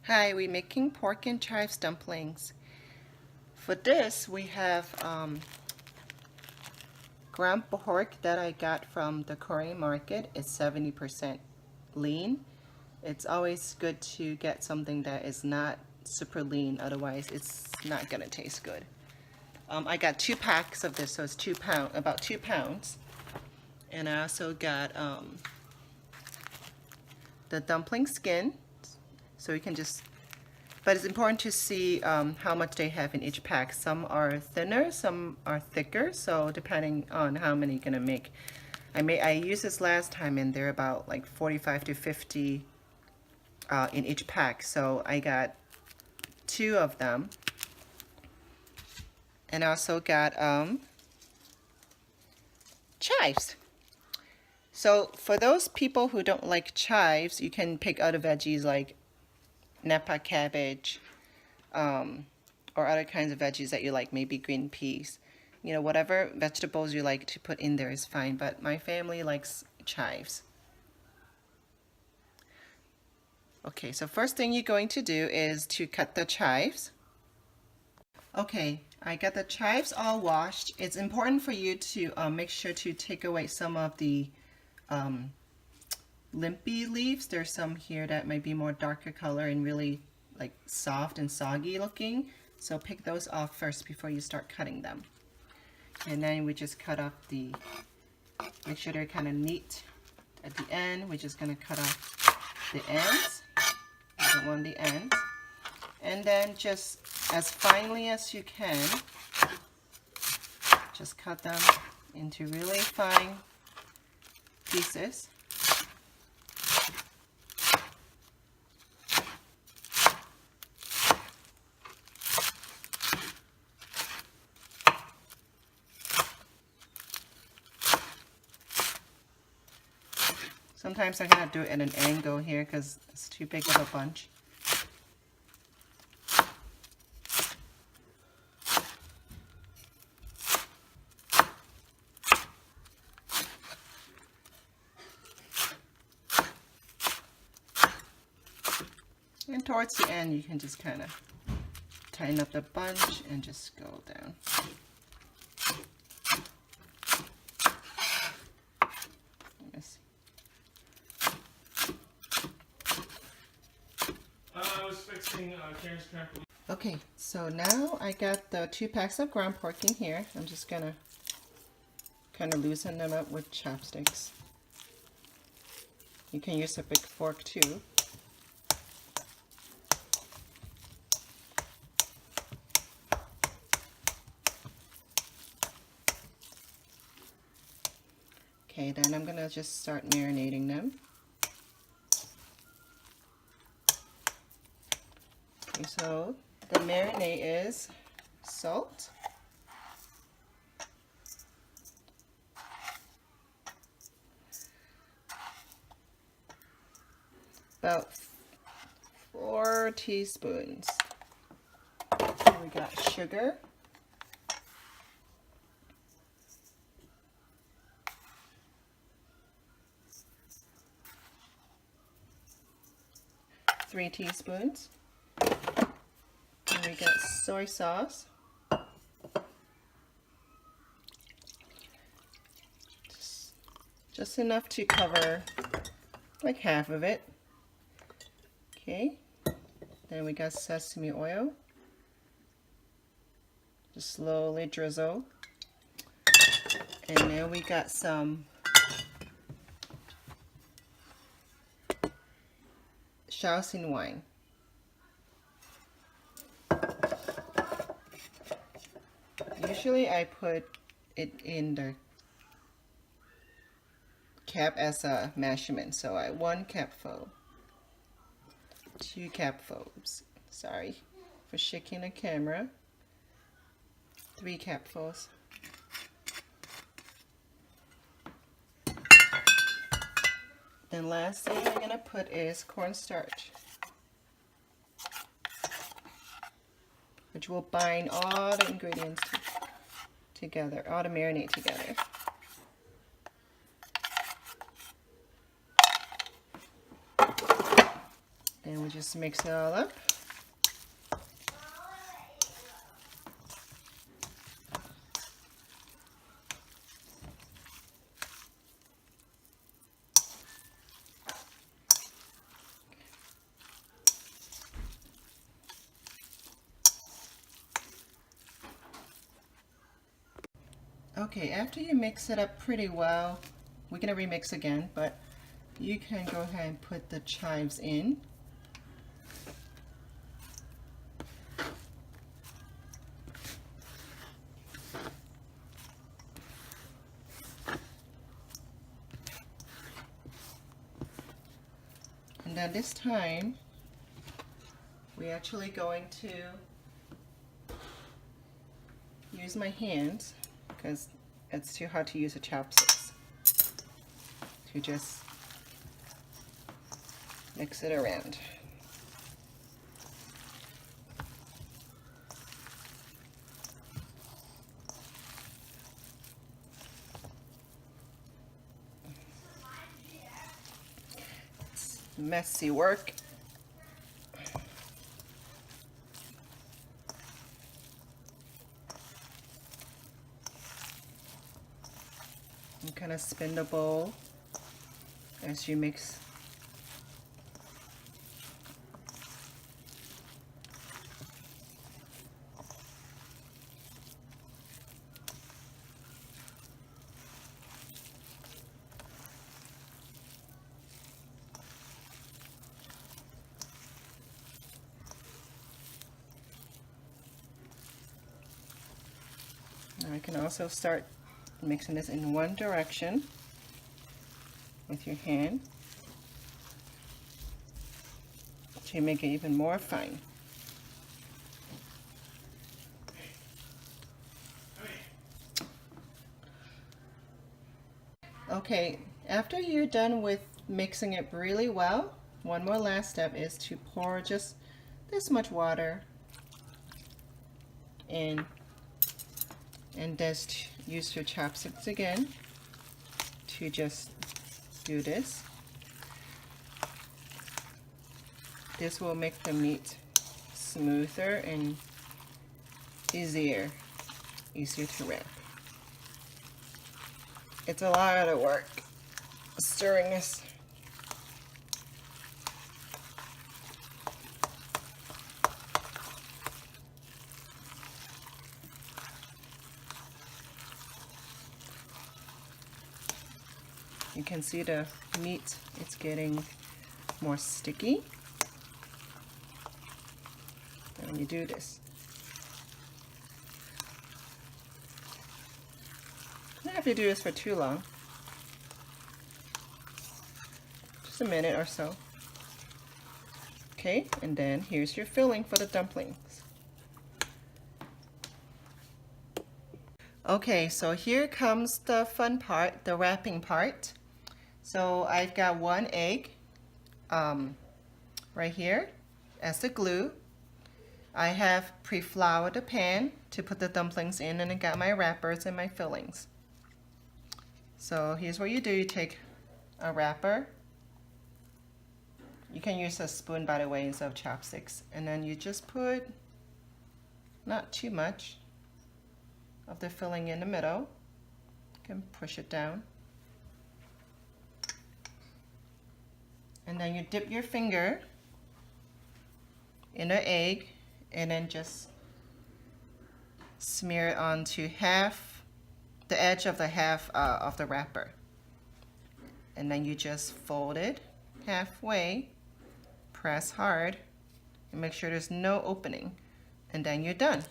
Hi, we're making pork and chives dumplings. For this, we have ground pork that I got from the Korean market. It's 70% lean. It's always good to get something that is not super lean, otherwise it's not gonna taste good. I got 2 packs of this, so it's about 2 pounds. And I also got the dumpling skin, so you can just, but it's important to see how much they have in each pack. Some are thinner, some are thicker, so depending on how many you're gonna make. I used this last time and they're about like 45 to 50 in each pack, so I got 2 of them. And I also got chives. So for those people who don't like chives, you can pick other veggies like Napa cabbage, or other kinds of veggies that you like, maybe green peas. You know, whatever vegetables you like to put in there is fine, but my family likes chives. Okay, so first thing you're going to do is to cut the chives. Okay, I got the chives all washed. It's important for you to make sure to take away some of the limpy leaves. There's some here that might be more darker color and really like soft and soggy looking. So pick those off first before you start cutting them. And then we just cut off make sure they're kind of neat at the end. We're just going to cut off the ends. We don't want the ends. And then just as finely as you can, just cut them into really fine pieces. Sometimes I'm going to do it at an angle here because it's too big of a bunch. And towards the end, you can just kind of tighten up the bunch and just go down. I was fixing Karen's trampoline. Okay, so now I got the 2 packs of ground pork in here. I'm just gonna kind of loosen them up with chopsticks. You can use a big fork too. Okay, then I'm gonna just start marinating them. Okay, so the marinade is salt, about 4 teaspoons. And we got sugar, three teaspoons. And we got soy sauce, just enough to cover like half of it. Okay, then we got sesame oil, just slowly drizzle. And then we got some Shaoxing wine. Usually I put it in the cap as a measurement, so 1 capful, 2 capfuls, sorry for shaking the camera, 3 capfuls. Then last thing I'm gonna put is cornstarch, which will bind all the ingredients together, all the marinade together. Then we just just mix it all up. Okay, after you mix it up pretty well, we're going to remix again, but you can go ahead and put the chives in. And then this time, we're actually going to use my hands because it's too hard to use the chopsticks to just mix it around. It's messy work. You kind of spin the bowl as you mix. Now I can also start mixing this in one direction with your hand to make it even more fine. Okay, after you're done with mixing it really well, one more last step is to pour just this much water in, and just use your chopsticks again to just do this. This will make the meat smoother and easier to wrap. It's a lot of work stirring this. You can see the meat, it's getting more sticky when you do this. You don't have to do this for too long. Just a minute or so. Okay, and then here's your filling for the dumplings. Okay, so here comes the fun part, the wrapping part. So I've got one egg right here as the glue. I have pre-floured the pan to put the dumplings in, and I got my wrappers and my fillings. So here's what you do. You take a wrapper. You can use a spoon, by the way, instead of chopsticks. And then you just put, not too much, of the filling in the middle. You can push it down. And then you dip your finger in the egg and then just smear it onto the edge of the half of the wrapper. And then you just fold it halfway, press hard, and make sure there's no opening. And then you're done.